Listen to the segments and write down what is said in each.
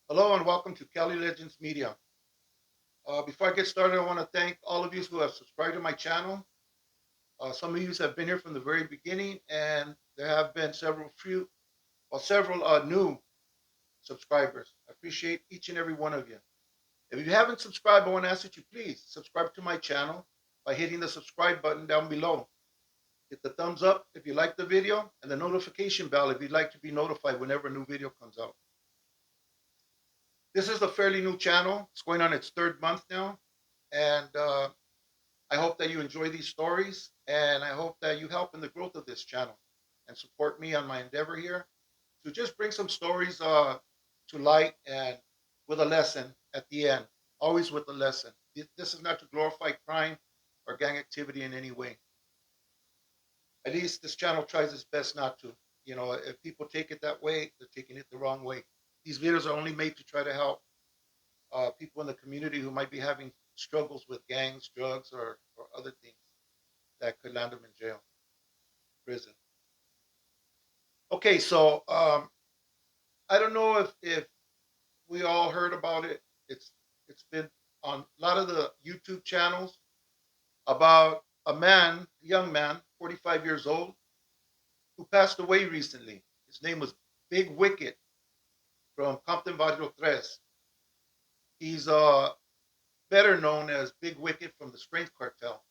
Hello and welcome to Cali Legends Media. Before I get started, I want to thank all of you who have subscribed to my channel. Some of you have been here from the very beginning, and there have been several new subscribers. I appreciate each and every one of you. If you haven't subscribed, I want to ask that you please subscribe to my channel by hitting the subscribe button down below. Hit the thumbs up if you like the video, and the notification bell if you'd like to be notified whenever a new video comes out. This is a fairly new channel. It's going on its third month now. And I hope that you enjoy these stories. And I hope that you help in the growth of this channel and support me on my endeavor here to just bring some stories to light and with a lesson at the end. Always with a lesson. This is not to glorify crime or gang activity in any way. At least this channel tries its best not to. You know, if people take it that way, they're taking it the wrong way. These videos are only made to try to help people in the community who might be having struggles with gangs, drugs, or other things that could land them in jail, prison. Okay, so I don't know if we all heard about it. It's been on a lot of the YouTube channels about a young man, 45 years old, who passed away recently. His name was Big Wicket from Compton Barrio Tres. He's better known as Big Wicket from the Strength Cartel.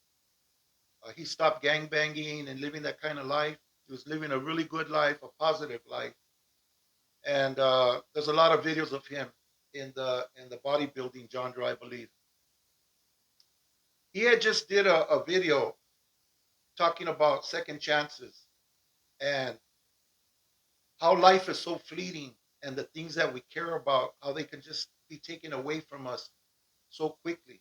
He stopped gang banging and living that kind of life. He was living a really good life, a positive life. And there's a lot of videos of him in the bodybuilding genre, I believe. He had just did a video talking about second chances and how life is so fleeting and the things that we care about, how they can just be taken away from us so quickly.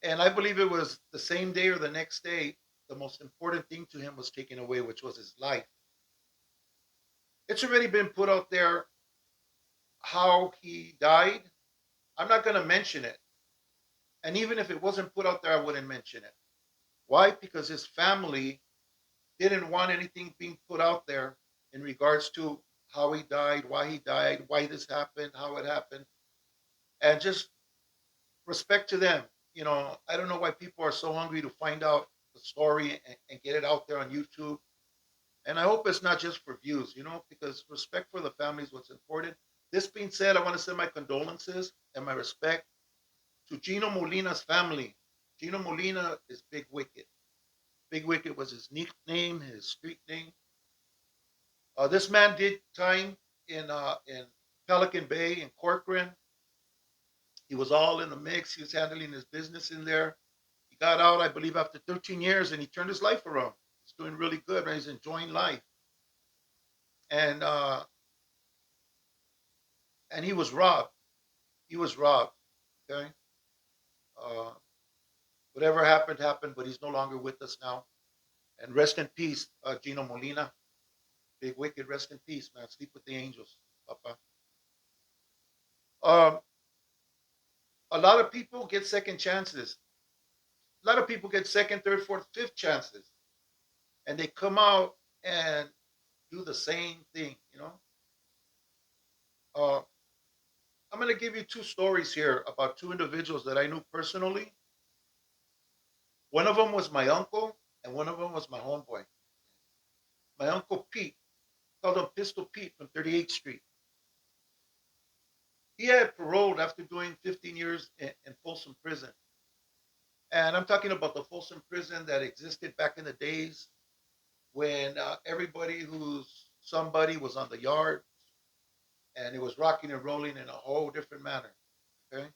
And I believe it was the same day or the next day, the most important thing to him was taken away, which was his life. It's already been put out there how he died. I'm not going to mention it. And even if it wasn't put out there, I wouldn't mention it. Why? Because his family didn't want anything being put out there in regards to how he died, why this happened, how it happened. And just respect to them. You know, I don't know why people are so hungry to find out the story and get it out there on YouTube. And I hope it's not just for views, because respect for the family is what's important. This being said, I want to send my condolences and my respect to Gino Molina's family. Gino Molina is Big Wicket. Big Wicket was his nickname, his street name. This man did time in Pelican Bay in Corcoran. He was all in the mix. He was handling his business in there. He got out, I believe, after 13 years, and he turned his life around. He's doing really good, and he's enjoying life. And and he was robbed. He was robbed. Okay. Uh, Whatever happened happened, but he's no longer with us now. And rest in peace, Gino Molina. Big Wicked, rest in peace, man. Sleep with the angels, Papa. Um, a lot of people get second chances. A lot of people get second, third, fourth, fifth chances, and they come out and do the same thing. Uh, I'm going to give you two stories here about two individuals that I knew personally. One of them was my uncle, and one of them was my homeboy. My uncle Pete, called him Pistol Pete from 38th Street. He had paroled after doing 15 years in Folsom Prison. And I'm talking about the Folsom Prison that existed back in the days when everybody who's somebody was on the yard and it was rocking and rolling in a whole different manner. Okay.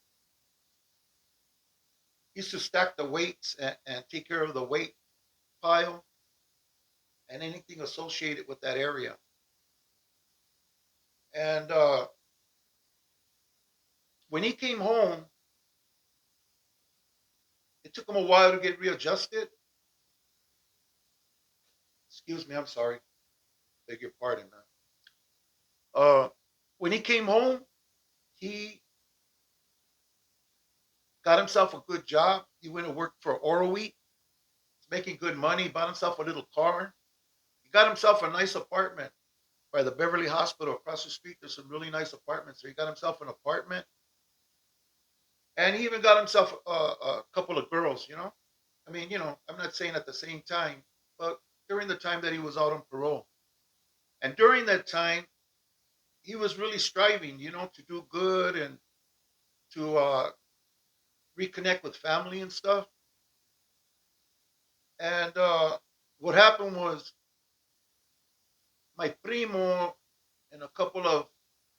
He used to stack the weights and take care of the weight pile and anything associated with that area. And when he came home, it took him a while to get readjusted. Excuse me, I'm sorry. Beg your pardon, man. When he came home, he got himself a good job. He went to work for Oral Wheat. He's making good money. Bought himself a little car. He got himself a nice apartment by the Beverly Hospital across the street. There's some really nice apartments there. He got himself an apartment, and he even got himself a couple of girls. I mean, I'm not saying at the same time, but during the time that he was out on parole, and during that time, he was really striving, to do good and to reconnect with family and stuff. And what happened was my primo and a couple of,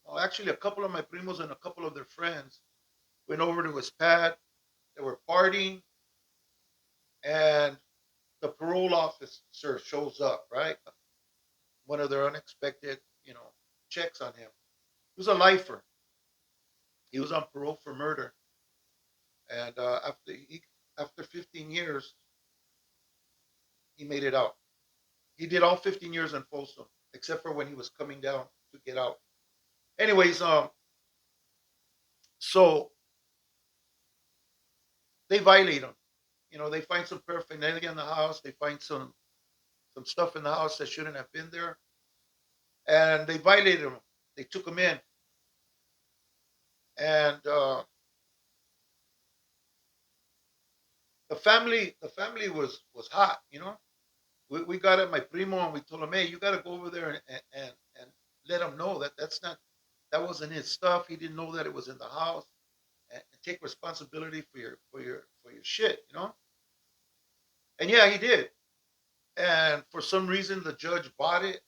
well, actually, a couple of my primos and a couple of their friends went over to his pad. They were partying, and the parole officer shows up, right? One of their unexpected, checks on him. He was a lifer. He was on parole for murder, and after 15 years, he made it out. He did all 15 years in Folsom, except for when he was coming down to get out. Anyways, so they violate him. They find some paraphernalia in the house. They find some stuff in the house that shouldn't have been there, and they violated him. They took him in, and the family was hot. We got at my primo and we told him, hey, you got to go over there and let him know that that wasn't his stuff. He didn't know that it was in the house, and take responsibility for your shit. And yeah, he did. And for some reason, the judge bought it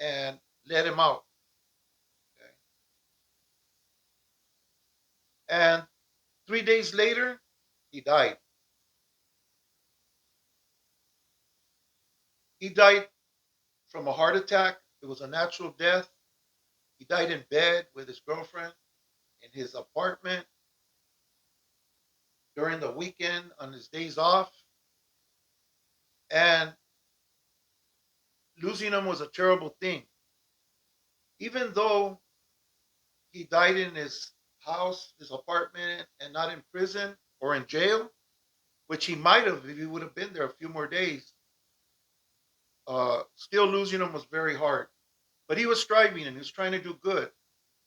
and let him out. Okay? And 3 days later, he died. He died from a heart attack. It was a natural death. He died in bed with his girlfriend in his apartment during the weekend on his days off. And losing him was a terrible thing. Even though he died in his house, his apartment, and not in prison or in jail, which he might have if he would have been there a few more days, still losing him was very hard. But he was striving and he was trying to do good.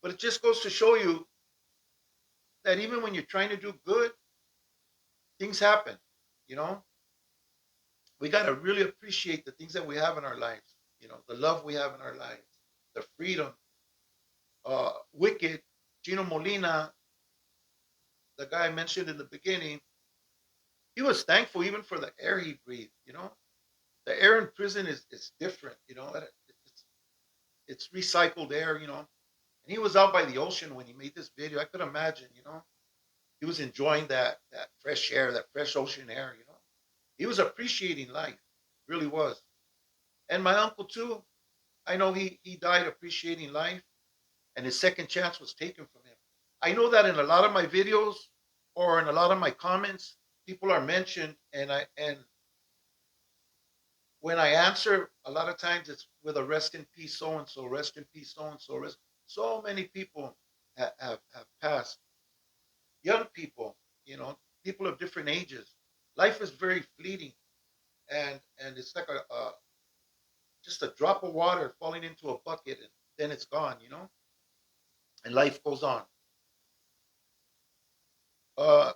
But it just goes to show you that even when you're trying to do good, things happen. You know, we got to really appreciate the things that we have in our lives. The love we have in our lives, the freedom. Wicked, Gino Molina, the guy I mentioned in the beginning, he was thankful even for the air he breathed. The air in prison is different. It's recycled air. And he was out by the ocean when he made this video. I could imagine. He was enjoying that fresh air, that fresh ocean air. He was appreciating life, really was. And my uncle too. I know he died appreciating life, and his second chance was taken from him. I know that in a lot of my videos or in a lot of my comments, people are mentioned, and when I answer, a lot of times it's with a rest in peace so and so, rest in peace so and so. So many people have passed. Young people, people of different ages. Life is very fleeting, and it's like a just a drop of water falling into a bucket, and then it's gone. And life goes on. Uh,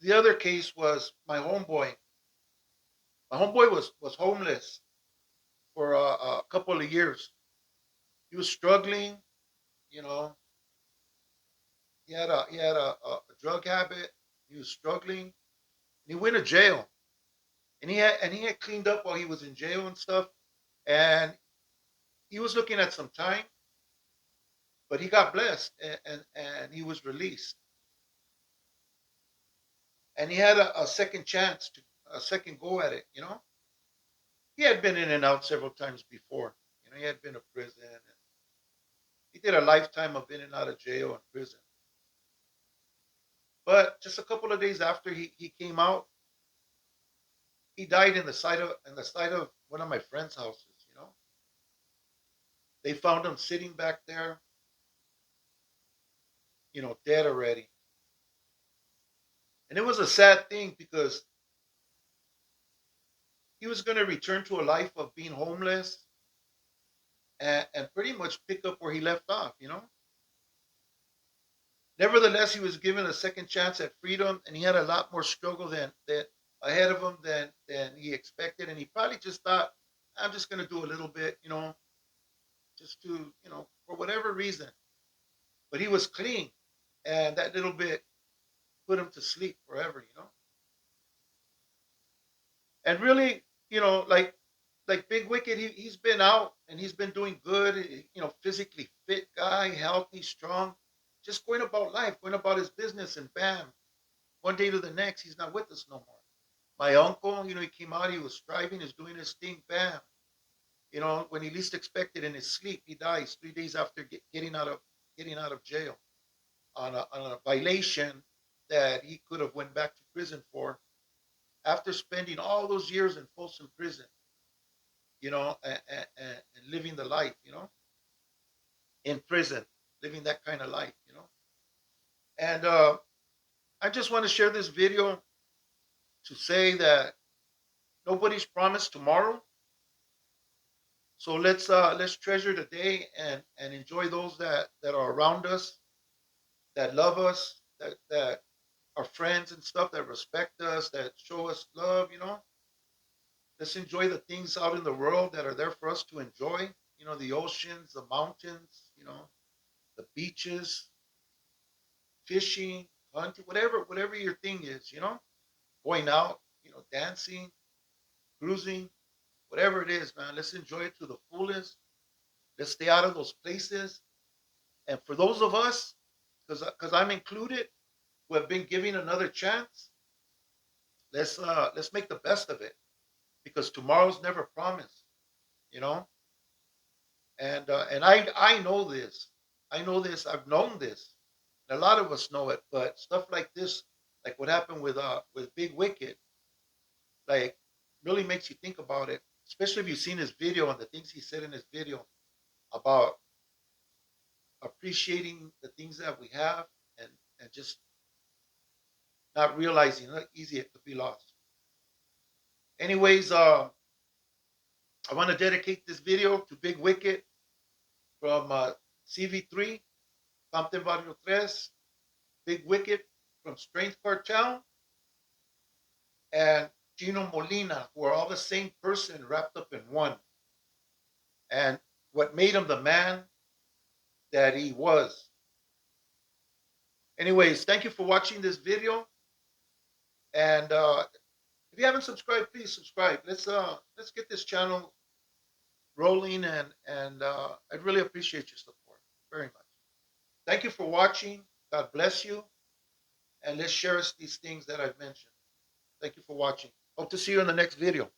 the other case was my homeboy. My homeboy was homeless for a couple of years. He was struggling. You know, he had a drug habit. He was struggling. He went to jail, and he had cleaned up while he was in jail and stuff. And he was looking at some time, but he got blessed, and he was released. And he had a second chance to a second go at it. He had been in and out several times before. He had been to prison, and he did a lifetime of in and out of jail and prison. But just a couple of days after he came out, he died in the side of one of my friends' houses. They found him sitting back there, dead already. And it was a sad thing because he was going to return to a life of being homeless and pretty much pick up where he left off, Nevertheless, he was given a second chance at freedom, and he had a lot more struggle than ahead of him than he expected. And he probably just thought, I'm just going to do a little bit, just to, for whatever reason. But he was clean, and that little bit put him to sleep forever. And really, like Big Wicked, he's been out and he's been doing good. Physically fit guy, healthy, strong, just going about life, going about his business, and bam, one day to the next, he's not with us no more. My uncle, he came out, he was striving, he's doing his thing, bam. When he least expected, in his sleep, he dies 3 days after getting out of jail on a violation that he could have went back to prison for after spending all those years in Folsom Prison, and living the life, in prison, living that kind of life. And I just want to share this video to say that nobody's promised tomorrow. So let's treasure the day and enjoy those that are around us, that love us, that are friends and stuff, that respect us, that show us love. Let's enjoy the things out in the world that are there for us to enjoy. The oceans, the mountains, the beaches, fishing, hunting, whatever your thing is. Going out, dancing, cruising, whatever it is, man. Let's enjoy it to the fullest. Let's stay out of those places. And for those of us, because I'm included, who have been given another chance, let's make the best of it, because tomorrow's never promised, you know. And I know this. I know this. I've known this. And a lot of us know it. But stuff like this, like what happened with Big Wicked, like really makes you think about it. Especially if you've seen his video and the things he said in his video about appreciating the things that we have, and just not realizing how easy it could be lost. Anyways, I want to dedicate this video to Big Wicked from CV3, Compton Barrio 3, Big Wicked from Strength Cartel, and Gino Molina, who are all the same person wrapped up in one. And what made him the man that he was. Anyways, thank you for watching this video. And if you haven't subscribed, please subscribe. Let's get this channel rolling, and I'd really appreciate your support very much. Thank you for watching. God bless you, and let's share these things that I've mentioned. Thank you for watching. Hope to see you in the next video.